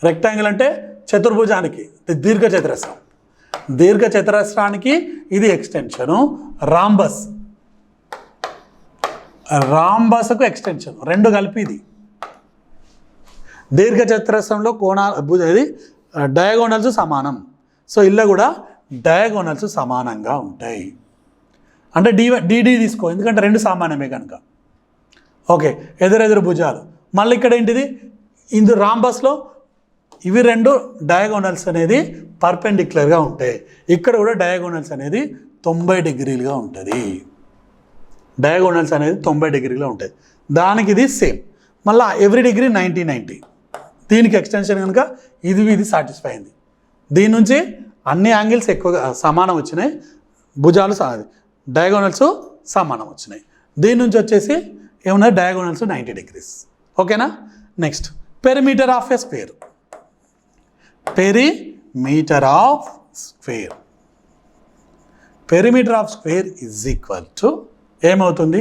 రెక్టాంగిల్ అంటే చతుర్భుజానికి, దీర్ఘచతురస్రానికి ఇది ఎక్స్టెన్షను. రాంబస్కు ఎక్స్టెన్షన్, రెండు కలిపి ఇది. దీర్ఘచతురస్రంలో ఇది డయాగోనల్స్ సమానం. సో ఇలా కూడా డయాగోనల్స్ సమానంగా ఉంటాయి. అంటే DD తీసుకో, ఎందుకంటే రెండు సామాన్యమే కనుక. ఓకే, ఎదురెదురు భుజాలు. మళ్ళీ ఇక్కడ ఏంటిది? ఇందు రాంబస్లో ఇవి రెండు డయాగోనల్స్ అనేది పర్పెండిక్యులర్గా ఉంటాయి. ఇక్కడ కూడా డయాగోనల్స్ అనేది 90 డిగ్రీలుగా ఉంటుంది. డయాగోనల్స్ అనేది 90 డిగ్రీలో ఉంటుంది. దానికి ఇది సేమ్. మళ్ళీ ఎవ్రీ డిగ్రీ 90. దీనికి ఎక్స్టెన్షన్ కనుక ఇది సాటిస్ఫై అయింది. దీని నుంచి అన్ని యాంగిల్స్ ఎక్కువగా సమానం వచ్చినాయి, భుజాలు డయాగోనల్స్ సమానం వచ్చినాయి. దీని నుంచి వచ్చేసి ఏమన్నా డయాగోనల్స్ 90 డిగ్రీస్. ఓకేనా? Next perimeter of a square. Perimeter of square is equal to ఏమవుతుంది?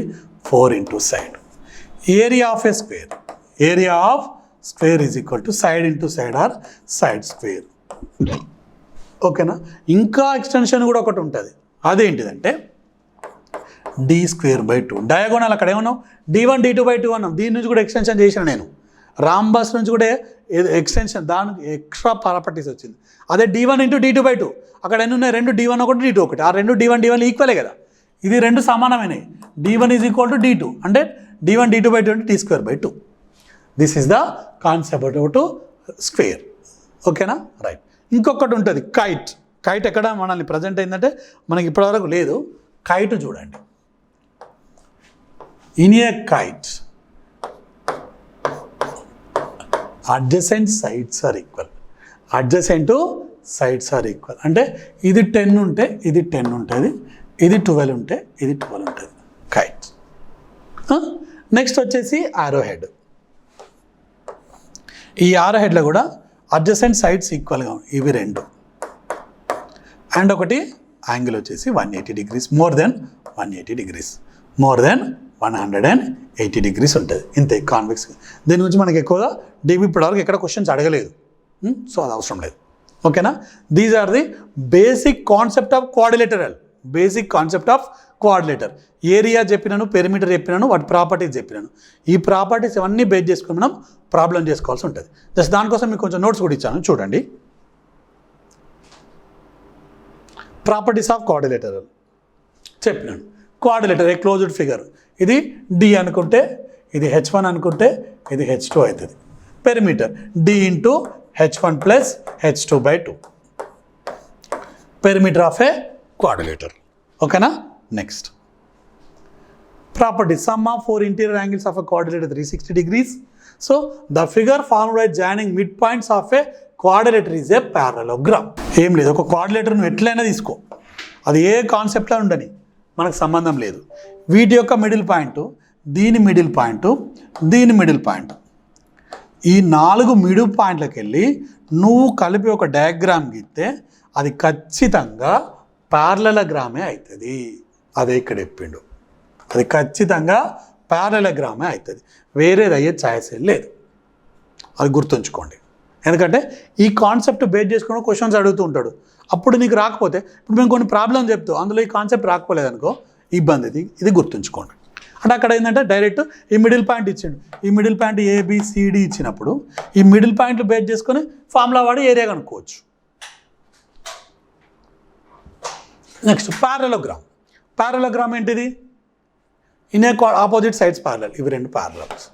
4 into side. Area of square is equal to side into side or side square. ఓకేనా? ఇంకా ఎక్స్టెన్షన్ కూడా ఒకటి ఉంటుంది. అదేంటిదంటే D²/2. డయాగోనల్ అక్కడ ఏమన్నావు? D1 D2/2 అన్నాం. దీని నుంచి కూడా ఎక్స్టెన్షన్ చేసిన నేను. రాంబస్ నుంచి కూడా ఎక్స్టెన్షన్, దానికి ఎక్స్ట్రా ప్రాపర్టీస్ వచ్చింది. అదే D1 ఇంటూ D2/2 అక్కడ ఎన్ని ఉన్నాయి? రెండు D1 ఒకటి D2 ఒకటి. ఆ రెండు D1 ఈక్వలే కదా. ఇది రెండు సమానమైనవి. D1 is equal to D2 అంటే D1 D2/2 అంటే D²/2. This is the concept to square. ఓకేనా? రైట్. ఇంకొకటి ఉంటుంది కైట్ ఎక్కడ మనల్ని ప్రజెంట్ అయిందంటే మనకి ఇప్పటివరకు లేదు. కైట్ చూడండి, in a kite adjacent sides are equal. Adjacent sides are equal అంటే ఇది 10 ఉంటే ఇది 10 ఉంటుంది, ఇది 12 ఉంటే ఇది 12 ఉంటుంది. కైట్. నెక్స్ట్ వచ్చేసి ఆరో హెడ్. ఈ ఆరో హెడ్లో కూడా అడ్జసెంట్ సైడ్స్ ఈక్వల్గా ఇవి 2 అండ్ ఒకటి యాంగిల్ వచ్చేసి 180 degrees, more than 180 degrees, more than 180 degrees ఉంటుంది. ఇంతే కాన్వెక్స్. దీని గురించి మనకి ఎక్కువగా డీబీ ఇప్పటివరకు ఎక్కడ క్వశ్చన్స్ అడగలేదు, సో అది అవసరం లేదు. ఓకేనా? These are the basic concept of quadrilateral. Basic concept of quadrilateral. Area చెప్పినాను, పెరిమీటర్ చెప్పినాను, వాటి ప్రాపర్టీస్ చెప్పినాను. ఈ ప్రాపర్టీస్ ఇవన్నీ బేస్ చేసుకుని మనం ప్రాబ్లం చేసుకోవాల్సి ఉంటుంది. జస్ట్ దానికోసం మీకు కొంచెం నోట్స్ కూడా ఇచ్చాను, చూడండి. ప్రాపర్టీస్ ఆఫ్ క్వాడ్రిలేటరల్ చెప్పినాను. Quadrilateral a closed figure. ఇది డి అనుకుంటే, ఇది H1 అనుకుంటే, ఇది H2 అవుతుంది. Perimeter D into H1 plus H2/2. Perimeter of a quadrilateral. ఓకేనా? Next property. Sum of 4 interior angles of a quadrilateral 360 degrees. So the figure formed by joining mid points of a quadrilateral is a parallelogram. ఏం లేదు, ఒక క్వాడ్రిలేటర్ నువ్వు ఎట్లయినా తీసుకో, అది ఏ కాన్సెప్ట్లో ఉండని, మనకు సంబంధం లేదు. వీటి యొక్క మిడిల్ పాయింట్, దీని మిడిల్ పాయింట్, దీని మిడిల్ పాయింట్, ఈ 4 మిడిల్ పాయింట్లకు వెళ్ళి నువ్వు కలిపి ఒక డయాగ్రామ్ గీస్తే అది ఖచ్చితంగా పారలలోగ్రామే అవుతుంది. అదే ఇక్కడ చెప్పిండు, అది ఖచ్చితంగా పారలలోగ్రామే అవుతుంది. వేరేది అయ్యే ఛాయిస్ లేదు, అది గుర్తుంచుకోండి. ఎందుకంటే ఈ కాన్సెప్ట్ బేస్ చేసుకుని క్వశ్చన్స్ అడుగుతూ ఉంటాడు. అప్పుడు నీకు రాకపోతే, ఇప్పుడు మేము కొన్ని ప్రాబ్లం చెప్తాం, అందులో ఈ కాన్సెప్ట్ రాకపోలేదనుకో ఇబ్బంది. ఇది గుర్తుంచుకోండి. అంటే అక్కడ ఏంటంటే డైరెక్ట్ ఈ మిడిల్ పాయింట్ ఇచ్చిండు, ఈ మిడిల్ పాయింట్ ABCD ఇచ్చినప్పుడు ఈ మిడిల్ పాయింట్లు బేస్ చేసుకొని ఫార్ములా వాడి ఏరియా కనుక్కోవచ్చు. Next parallelogram. పారలోగ్రామ్ ఏంటిది? In a opposite sides parallel. ఇవి 2 ప్యారలల్స్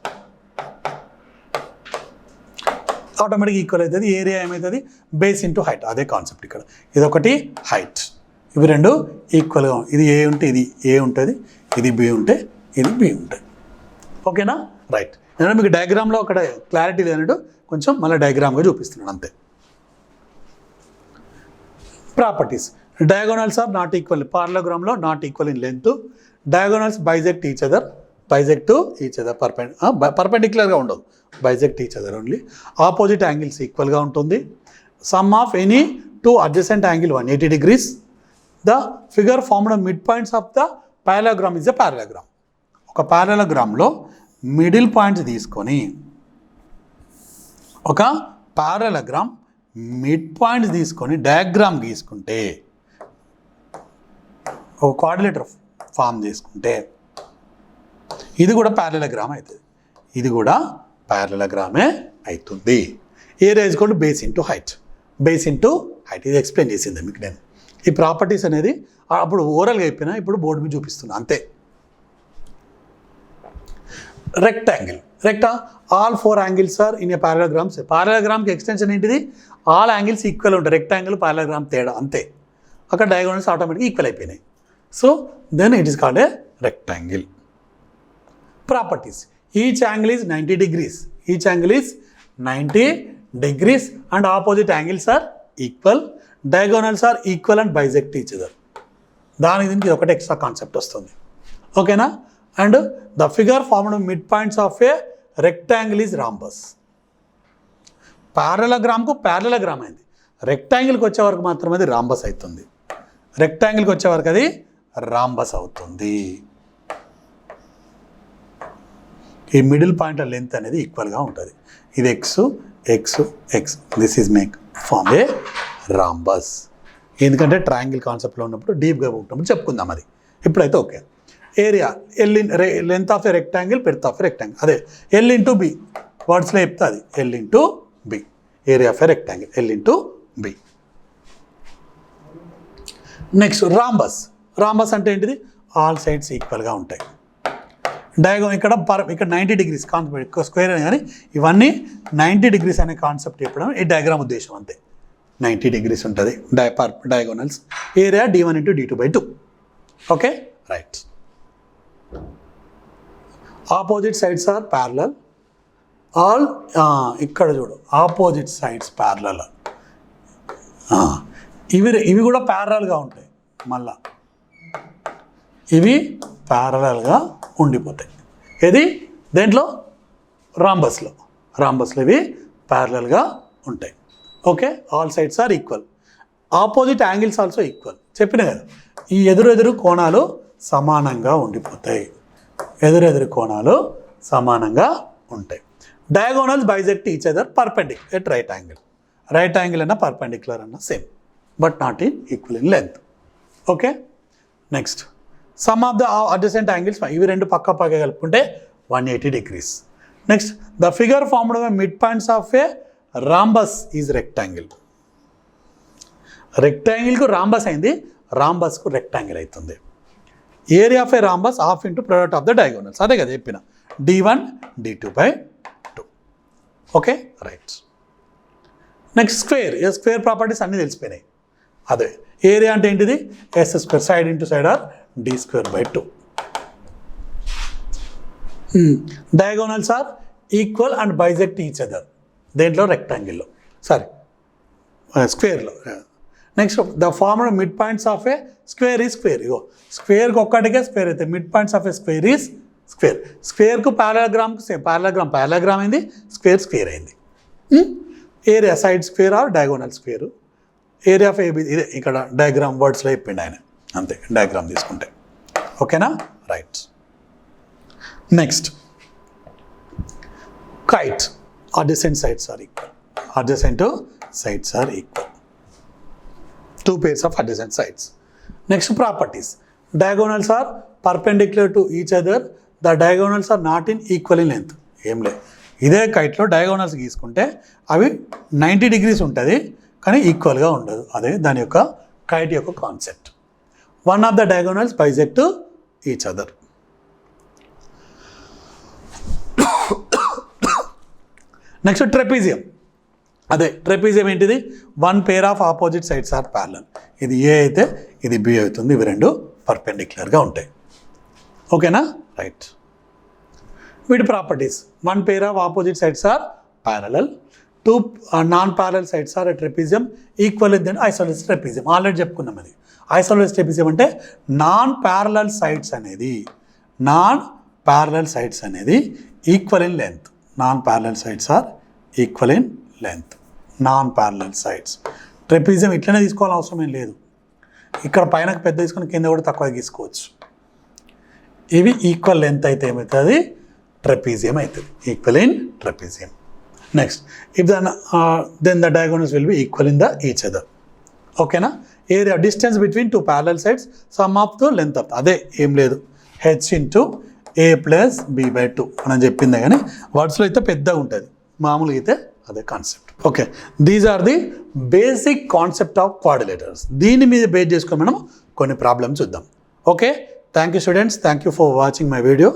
ఆటోమేటిక్ ఈక్వల్ అవుతుంది. ఏరియా ఏమవుతుంది? Base into height. అదే కాన్సెప్ట్ ఇక్కడ. ఇదొకటి హైట్, ఇవి 2 ఈక్వల్గా. ఇది A ఉంటే ఇది A ఉంటుంది, ఇది B ఉంటే ఇది B ఉంటుంది. ఓకేనా? రైట్. నేను మీకు డయాగ్రామ్లో అక్కడ క్లారిటీ లేనట్టు కొంచెం మళ్ళీ డయాగ్రామ్గా చూపిస్తున్నాను అంతే. Properties. Diagonals are not equal. పారలోగ్రామ్లో not equal in length. Diagonals bisect each other. Bisect to each other. పర్పెండిక్యులర్గా ఉండదు, bisect each other only. Opposite angles ఈక్వల్గా ఉంటుంది. Sum of any 2 adjacent angle 180 degrees. The figure formed mid points of the parallelogram is a parallelogram. ఒక పారలోగ్రామ్లో మిడిల్ పాయింట్స్ తీసుకొని ఒక పారలోగ్రామ్ మిడ్ పాయింట్స్ తీసుకొని డయాగ్రామ్ గీసుకుంటే, ఒక కోఆర్డినేటర్ ఫామ్ చేసుకుంటే ఇది కూడా పారలోగ్రామ్ అవుతుంది. ఇది కూడా పారలోగ్రామే అవుతుంది. Area is equal to base into height. Base into height ఇది ఎక్స్ప్లెయిన్ చేసింది మీకు నేను. ఈ ప్రాపర్టీస్ అనేది అప్పుడు ఓరల్గా అయిపోయినా, ఇప్పుడు బోర్డు మీద చూపిస్తున్నా అంతే. Rectangle. All 4 angles are in a parallelograms. పారలోగ్రామ్కి ఎక్స్టెన్షన్ ఏంటిది? ఆల్ యాంగిల్స్ ఈక్వల్ ఉంటాయి. రెక్టాంగిల్ పారలోగ్రామ్ తేడా అంతే. అక్కడ డయాగోనల్స్ ఆటోమేటిక్గా ఈక్వల్ అయిపోయినాయి. So then it is called a rectangle. Properties. Each angle is 90 degrees. Each angle is 90 degrees and opposite angles are equal. Diagonals are equal and bisect each other. దీనికి ఒకటి ఎక్స్ట్రా కాన్సెప్ట్ వస్తుంది. ఓకేనా? And the figure formed mid points of a rectangle is rhombus. పారలోగ్రామ్కు పారలోగ్రామ్ అయింది. రెక్టాంగిల్కి వచ్చే వరకు మాత్రం అది రాంబస్ అవుతుంది. రెక్టాంగిల్కి వచ్చే వరకు అది రాంబస్ అవుతుంది. ఈ మిడిల్ పాయింట్ లెంత్ అనేది ఈక్వల్గా ఉంటుంది. ఇది x. This is make form a rhombus. ఎందుకంటే ట్రయాంగిల్ కాన్సెప్ట్లో ఉన్నప్పుడు డీప్గా ఉన్నప్పుడు చెప్పుకుందాం అది. ఇప్పుడైతే okay. Area L length of a rectangle, breadth of a rectangle. అదే L ఇంటూ B వర్డ్స్లో చెప్తే అది L into B. Area of a rectangle L into B. Next rhombus. Rhombus అంటే ఏంటిది? ఆల్ సైడ్స్ ఈక్వల్గా ఉంటాయి. డయాగ్రామ్ ఇక్కడ 90 degrees కాన్సెప్ట్ స్క్వేర్ అని, కానీ ఇవన్నీ 90 degrees అనే కాన్సెప్ట్ చెప్పడం ఈ డయాగ్రామ్ ఉద్దేశం అంతే. 90 degrees ఉంటుంది diagonals. Area d1 into d2/2. Okay right. Opposite sides are parallel. All ఇక్కడ చూడు ఆపోజిట్ సైడ్స్ ప్యారలల్. ఇవి కూడా ప్యారలల్గా ఉంటాయి. మళ్ళా ఇవి ప్యారలల్గా ఉండిపోతాయి. ఏది దేంట్లో రాంబస్లో ఇవి ప్యారలల్గా ఉంటాయి. Okay all sides are equal. Opposite angles also equal. చెప్పిన కదా ఈ ఎదురెదురు కోణాలు సమానంగా ఉండిపోతాయి. ఎదురెదురు కోణాలు సమానంగా ఉంటాయి. Diagonals bisect each other perpendicular at right angle. Right angle అన్న పర్పెండిక్యులర్ అన్న same but not in equal in length. Okay next sum of the adjacent angles. ఇవి రెండు పక్క కలుపుకుంటే 180 degrees. Next the figure formed by mid points of a rhombus is rectangle. రెక్టాంగిల్కు రాంబస్ అయింది, రాంబస్కు రెక్టాంగిల్ అవుతుంది. Area of a rhombus half into product of the diagonals. అదే కదా చెప్పిన d1 d2/2. Okay right. Next square. Square properties అన్నీ తెలిసిపోయినాయి. అదే ఏరియా అంటే ఏంటిది s², side into side are d²/2. Diagonals are equal and bisect each other. దేంట్లో రెక్టాంగిల్లో స్క్వేర్లో. Next the form mid points of a square ఈ స్క్వేర్. ఇగో స్క్వేర్కి ఒక్కటికే స్క్వేర్ అయితే mid points of a square is square. స్క్వేర్కు ప్యారలగ్రామ్కు సేమ్ ప్యారలగ్రామ్ అయింది, స్క్వేర్ అయింది. Area side square are diagonal square. Area of A B ఇదే ఇక్కడ డయాగ్రామ్ వర్డ్స్లో చెప్పిండు ఆయన, అంతే డయాగ్రామ్ తీసుకుంటే. ఓకేనా right. Next kite. adjacent sides are equal. Adjacent sides are equal. Two pairs of adjacent sides. Next properties. Diagonals are perpendicular to each other. The diagonals are not in equal in length. ఏం లేదు, ఇదే కైట్లో డయాగోనల్స్ గీసుకుంటే అవి 90 degrees ఉంటుంది కానీ ఈక్వల్గా ఉండదు. అదే దాని యొక్క కైట్ యొక్క concept. One of the diagonals bisect each other. Next trapezium. అదే ట్రెపీజియం ఏంటిది? One pair of opposite sides are parallel. ఇది ఏ అయితే ఇది బి అవుతుంది. ఇవి రెండు పర్పెండిక్యులర్గా ఉంటాయి. ఓకేనా రైట్. వీటి properties: one pair of opposite sides are parallel, two non parallel sides are trapezium, equal in isolated trapezium. Already చెప్పుకున్నాం అది. ఐసోలేటెడ్ ట్రెపీజియం అంటే నాన్ ప్యారలల్ సైడ్స్ అనేది equal in length. Non parallel sides are equal in length. Non parallel sides. Trapezium ఇట్లనే తీసుకోవాలని అవసరం ఏం లేదు. ఇక్కడ పైన పెద్ద తీసుకొని కింద కూడా తక్కువ తీసుకోవచ్చు. ఇవి ఈక్వల్ లెంత్ అయితే ఏమవుతుంది? ట్రెపీజియం అవుతుంది. Equal in trapezium. Next if then the diagonals will be equal in the each other. ఓకేనా. Area distance between two parallel sides sum of the length of. అదే ఏం లేదు, h into a plus b/2 మనం చెప్పిందే, కానీ వర్డ్స్లో అయితే పెద్దగా ఉంటుంది, మామూలుగా అయితే అదే concept. Okay, these are the basic concept of quadrilaterals. దీని మీద బేస్ చేసుకొని మనం కొన్ని ప్రాబ్లమ్స్ చూద్దాం. Okay, thank you students, thank you for watching my video.